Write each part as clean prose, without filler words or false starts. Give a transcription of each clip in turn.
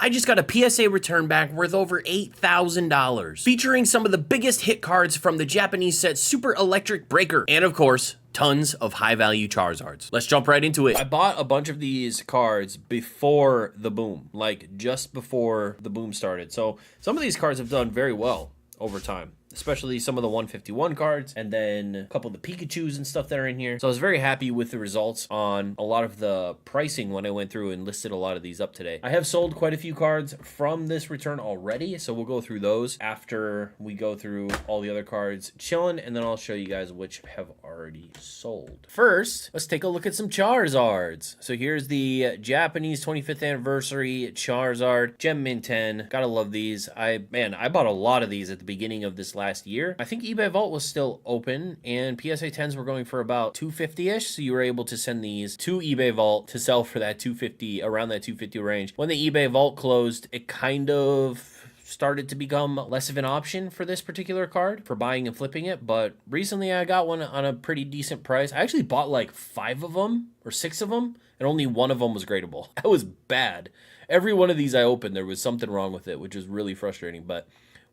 I just got a PSA return back worth over $8,000, featuring some of the biggest hit cards from the Japanese set Super Electric Breaker, and of course, tons of high-value Charizards. Let's jump right into it. I bought a bunch of these cards before the boom, like just before the boom started. So some of these cards have done very well over time, especially some of the 151 cards, and then a couple of the Pikachus and stuff that are in here. So I was very happy with the results on a lot of the pricing when I went through and listed a lot of these up today. I have sold quite a few cards from this return already, so we'll go through those after we go through all the other cards chilling, and then I'll show you guys which have already sold. First, let's take a look at some Charizards. So here's the Japanese 25th anniversary Charizard Gem Mint 10. Gotta love these. I bought a lot of these at the beginning of this last year. I think eBay Vault was still open, and PSA 10s were going for about $250-ish, so you were able to send these to eBay Vault to sell for that $250, around that $250 range. When the eBay Vault closed, it kind of started to become less of an option for this particular card for buying and flipping it, but recently I got one on a pretty decent price. I actually bought like 5 of them or 6 of them, and only one of them was gradable. That was bad. Every one of these I opened, there was something wrong with it, which is really frustrating, but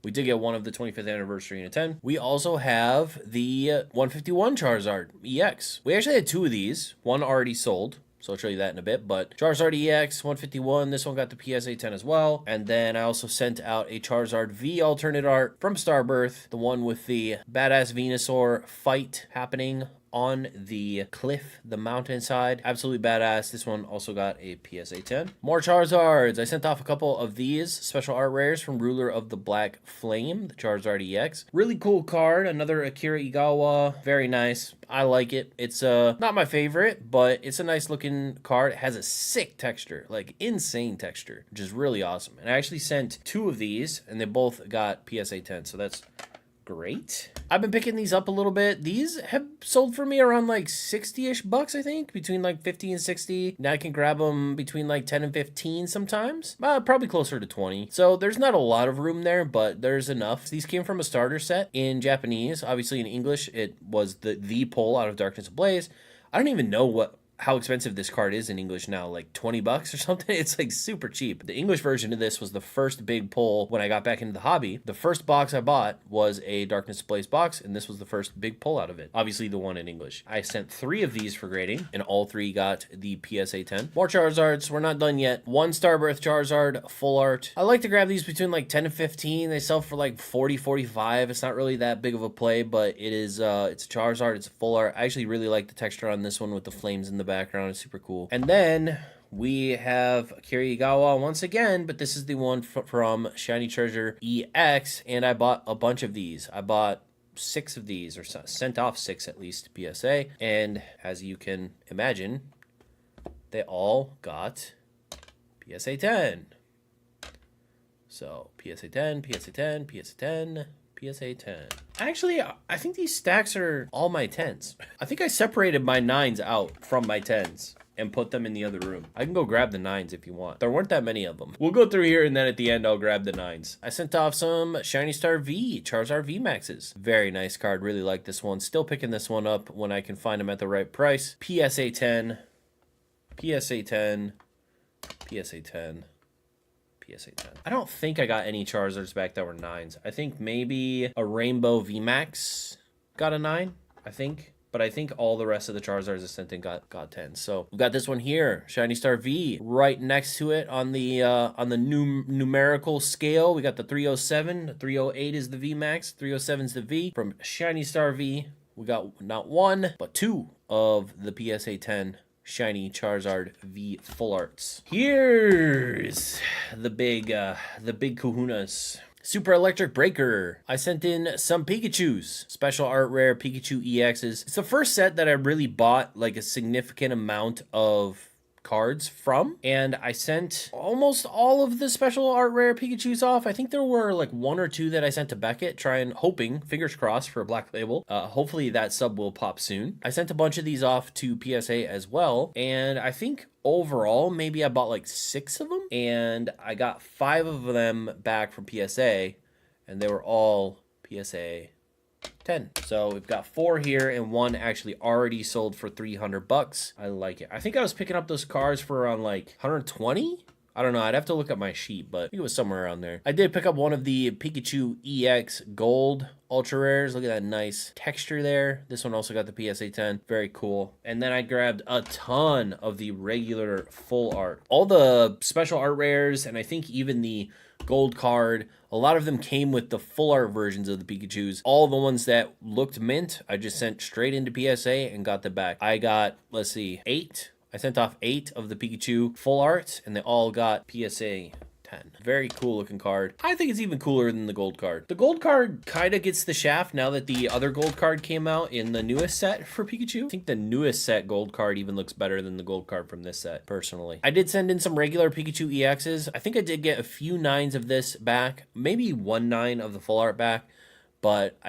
we did get one of the 25th anniversary in a 10. We also have the 151 Charizard EX. We actually had 2 of these. One already sold, so I'll show you that in a bit. But Charizard EX 151, this one got the PSA 10 as well. And then I also sent out a Charizard V alternate art from Starbirth, the one with the badass Venusaur fight happening on the cliff, the mountainside. Absolutely badass. This one also got a PSA 10. More Charizards. I sent off a couple of these special art rares from Ruler of the Black Flame, the Charizard EX. Really cool card. Another Akira Igawa. Very nice. I like it. It's not my favorite, but it's a nice looking card. It has a sick texture, like insane texture, which is really awesome. And I actually sent 2 of these, and they both got PSA 10, so that's great. I've been picking these up a little bit. These have sold for me around like 60-ish bucks, I think, between like 50 and 60. Now I can grab them between like 10 and 15 sometimes, probably closer to 20. So there's not a lot of room there, but there's enough. These came from a starter set in Japanese. Obviously in English, it was the pull out of Darkness Ablaze. I don't even know how expensive this card is in English now, like 20 bucks or something. It's like super cheap. The English version of this was the first big pull when I got back into the hobby. The first box I bought was a Darkness Ablaze box, and this was the first big pull out of it. Obviously the one in English. I sent 3 of these for grading, and all 3 got the PSA 10. More Charizards. We're not done yet. 1 Starbirth Charizard full art. I like to grab these between like 10 and 15. They sell for like 40, 45. It's not really that big of a play, but it is, it's a Charizard. It's a full art. I actually really like the texture on this one with the flames in the background. It's super cool. And then we have Kirigawa once again, but this is the one from Shiny Treasure EX, and I bought a bunch of these. I bought 6 of these, or sent off 6 at least to PSA, and as you can imagine, they all got PSA 10. So PSA 10, PSA 10, PSA 10, PSA 10. Actually, I think these stacks are all my 10s. I think I separated my 9s out from my 10s and put them in the other room. I can go grab the 9s if you want. There weren't that many of them. We'll go through here, and then at the end, I'll grab the 9s. I sent off some Shiny Star V, Charizard V Maxes. Very nice card. Really like this one. Still picking this one up when I can find them at the right price. PSA 10, PSA 10, PSA 10. PSA 10. I don't think I got any Charizards back that were 9s. I think maybe a Rainbow VMAX got a 9, I think. But I think all the rest of the Charizards I sent in got 10s. So we've got this one here, Shiny Star V, right next to it on the numerical scale. We got the 307, the 308 is the VMAX, 307 is the V. From Shiny Star V, we got not 1, but 2 of the PSA 10 Shiny Charizard V full arts. Here's the big kahunas. Super Electric Breaker. I sent in some Pikachus. Special art rare Pikachu EXs. It's the first set that I really bought like a significant amount of cards from, and I sent almost all of the special art rare Pikachus off. I think there were like 1 or 2 that I sent to Beckett, hoping, fingers crossed, for a black label. Hopefully that sub will pop soon. I sent a bunch of these off to PSA as well, and I think overall maybe I bought like 6 of them, and I got 5 of them back from PSA, and they were all PSA 10. So we've got 4 here, and 1 actually already sold for $300. I like it. I think I was picking up those cards for around like 120 I don't know. I'd have to look at my sheet, but I think it was somewhere around there. I did pick up one of the Pikachu EX Gold Ultra Rares. Look at that nice texture there. This one also got the PSA 10. Very cool. And then I grabbed a ton of the regular full art. All the special art rares, and I think even the gold card, a lot of them came with the full art versions of the Pikachus. All the ones that looked mint, I just sent straight into PSA and got them back. I got, let's see, 8. I sent off 8 of the Pikachu full art, and they all got PSA 10. Very cool looking card. I think it's even cooler than the gold card. The gold card kind of gets the shaft now that the other gold card came out in the newest set for Pikachu. I think the newest set gold card even looks better than the gold card from this set, personally. I did send in some regular Pikachu EXs. I think I did get a few 9s of this back, maybe 1 9 of the full art back, but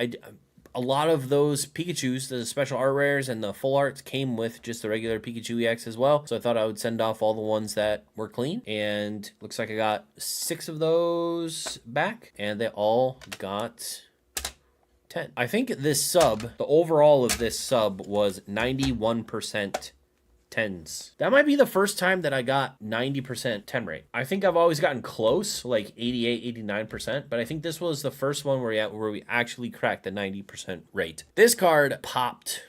a lot of those Pikachus, the special art rares and the full arts, came with just the regular Pikachu EX as well. So I thought I would send off all the ones that were clean. And looks like I got 6 of those back, and they all got 10. I think this sub, the overall of this sub was 91% 10s. That might be the first time that I got 90% 10 rate. I think I've always gotten close, like 88, 89%, but I think this was the first one where we actually cracked the 90% rate. This card popped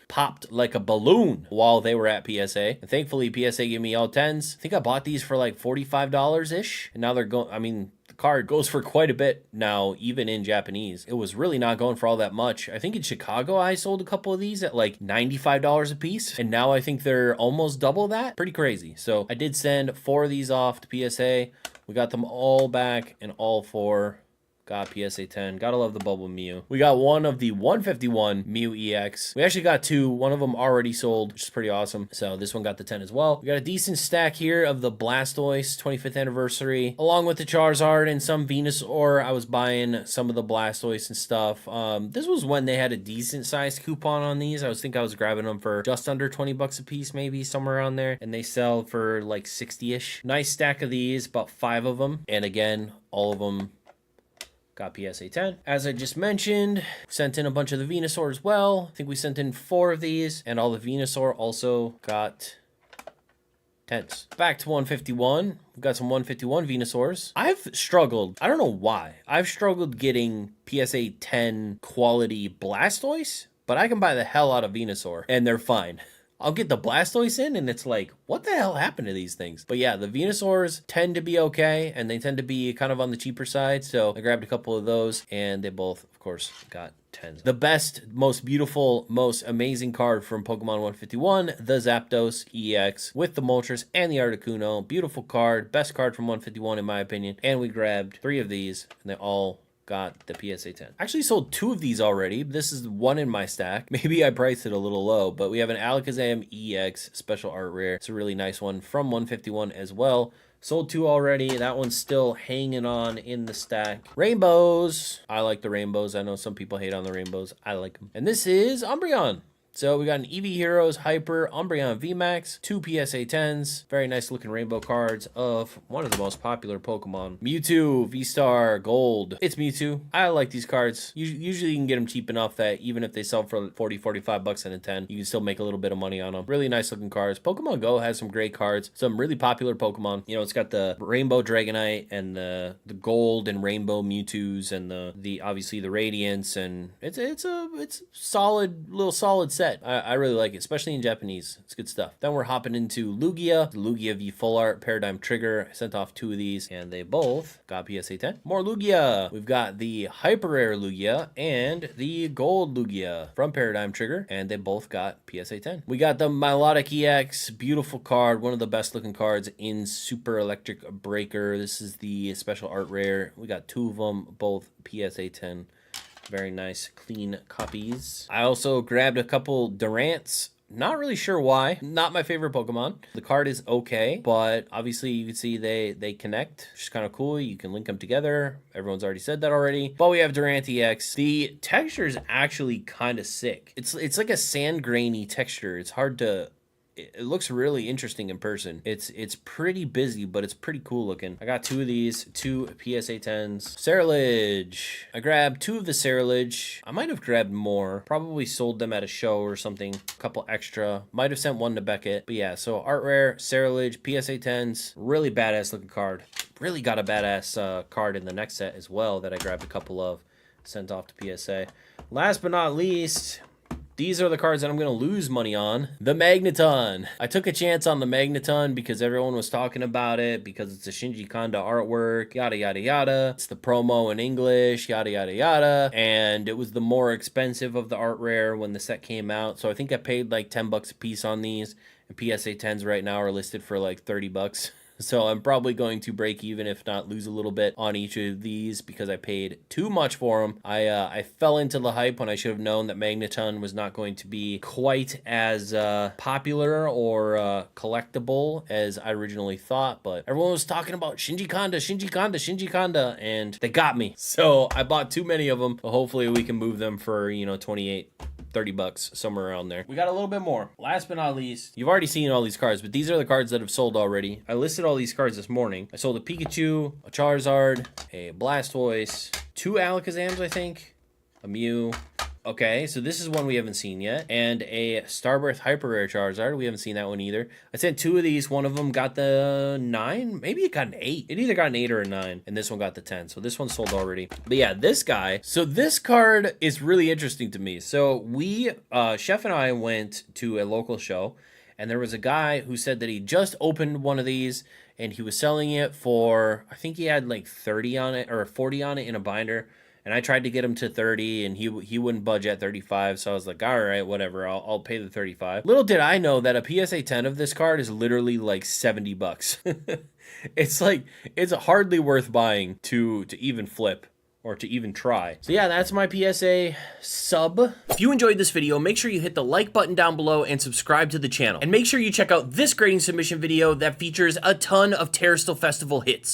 like a balloon while they were at PSA. And thankfully, PSA gave me all 10s. I think I bought these for like $45-ish, and now they're going, I mean, card goes for quite a bit now, even in Japanese. It was really not going for all that much. I think in Chicago, I sold a couple of these at like $95 a piece, and now I think they're almost double that. Pretty crazy. So I did send 4 of these off to PSA. We got them all back, and all 4 got PSA 10. Gotta love the bubble Mew. We got 1 of the 151 Mew EX. We actually got 2. One of them already sold, which is pretty awesome. So this one got the 10 as well. We got a decent stack here of the Blastoise 25th anniversary, along with the Charizard and some Venusaur. I was buying some of the Blastoise and stuff. This was when they had a decent sized coupon on these. I was grabbing them for just under 20 bucks a piece, maybe somewhere around there. And they sell for like 60-ish. Nice stack of these, about 5 of them. And again, all of them got PSA 10. As I just mentioned, sent in a bunch of the Venusaur as well. I think we sent in 4 of these, and all the Venusaur also got 10s. Back to 151. We've got some 151 Venusaurs. I've struggled. I don't know why. I've struggled getting PSA 10 quality Blastoise, but I can buy the hell out of Venusaur, and they're fine. I'll get the Blastoise in, and it's like, what the hell happened to these things? But yeah, the Venusaurs tend to be okay, and they tend to be kind of on the cheaper side, so I grabbed a couple of those, and they both, of course, got 10s. The best, most beautiful, most amazing card from Pokemon 151, the Zapdos EX, with the Moltres and the Articuno. Beautiful card, best card from 151 in my opinion, and we grabbed 3 of these, and they all got the PSA 10. Actually sold 2 of these already. This is 1 in my stack. Maybe I priced it a little low, but we have an Alakazam EX special art rare. It's a really nice one from 151 as well. Sold 2 already. That one's still hanging on in the stack. Rainbows. I like the rainbows. I know some people hate on the rainbows. I like them. And this is Umbreon. So we got an EV Heroes Hyper Umbreon VMAX, 2 PSA 10s, very nice looking rainbow cards of one of the most popular Pokemon. Mewtwo, V-Star, Gold. It's Mewtwo. I like these cards. Usually you can get them cheap enough that even if they sell for 40, 45 bucks in a 10, you can still make a little bit of money on them. Really nice looking cards. Pokemon Go has some great cards, some really popular Pokemon. You know, it's got the Rainbow Dragonite and the Gold and Rainbow Mewtwo's and the obviously the Radiance, and it's solid set. I really like it, especially in Japanese. It's good stuff. Then we're hopping into Lugia. The Lugia V Full Art Paradigm Trigger. I sent off 2 of these, and they both got PSA 10. More Lugia. We've got the Hyper Rare Lugia and the Gold Lugia from Paradigm Trigger, and they both got PSA 10. We got the Milotic EX. Beautiful card. One of the best looking cards in Super Electric Breaker. This is the special art rare. We got 2 of them, both PSA 10. Very nice, clean copies. I also grabbed a couple Durants. Not really sure why. Not my favorite Pokemon. The card is okay, but obviously you can see they connect, which is kind of cool. You can link them together. Everyone's already said that already. But we have Durant EX. The texture is actually kind of sick. It's like a sand grainy texture. It's hard to it looks really interesting in person. It's pretty busy, but it's pretty cool looking. I got 2 of these, 2 PSA 10s. Cerilage. I grabbed 2 of the Cerilage. I might have grabbed more. Probably sold them at a show or something. A couple extra. Might have sent one to Beckett. But yeah, so Art Rare, Cerilage, PSA 10s. Really badass looking card. Really got a badass card in the next set as well that I grabbed a couple of. Sent off to PSA. Last but not least, these are the cards that I'm going to lose money on. The Magneton. I took a chance on the Magneton because everyone was talking about it, because it's a Shinji Kanda artwork, yada, yada, yada. It's the promo in English, yada, yada, yada. And it was the more expensive of the art rare when the set came out. So I think I paid like 10 bucks a piece on these. And PSA 10s right now are listed for like 30 bucks. So I'm probably going to break even, if not lose a little bit on each of these, because I paid too much for them. I fell into the hype when I should have known that Magneton was not going to be quite as popular or collectible as I originally thought. But everyone was talking about Shinji Kanda, Shinji Kanda, Shinji Kanda, and they got me. So I bought too many of them. But hopefully we can move them for, 28, 30 bucks, somewhere around there. We got a little bit more. Last but not least, you've already seen all these cards, but these are the cards that have sold already. I listed all these cards this morning. I sold a Pikachu, a Charizard, a Blastoise, 2 Alakazams, I think, a Mew. Okay, so this is one we haven't seen yet. And a Starbirth Hyper Rare Charizard. We haven't seen that one either. I sent 2 of these. One of them got the 9. Maybe it got an 8. It either got an 8 or a 9. And this one got the 10. So this one sold already. But yeah, this guy. So this card is really interesting to me. So we, Chef and I went to a local show. And there was a guy who said that he just opened one of these. And he was selling it for, I think he had like 30 on it or 40 on it in a binder. And I tried to get him to 30, and he wouldn't budge at 35. So I was like, all right, whatever. I'll pay the 35. Little did I know that a PSA 10 of this card is literally like 70 bucks. It's hardly worth buying to even flip or to even try. So yeah, that's my PSA sub. If you enjoyed this video, make sure you hit the like button down below and subscribe to the channel. And make sure you check out this grading submission video that features a ton of Terrastal Festival hits.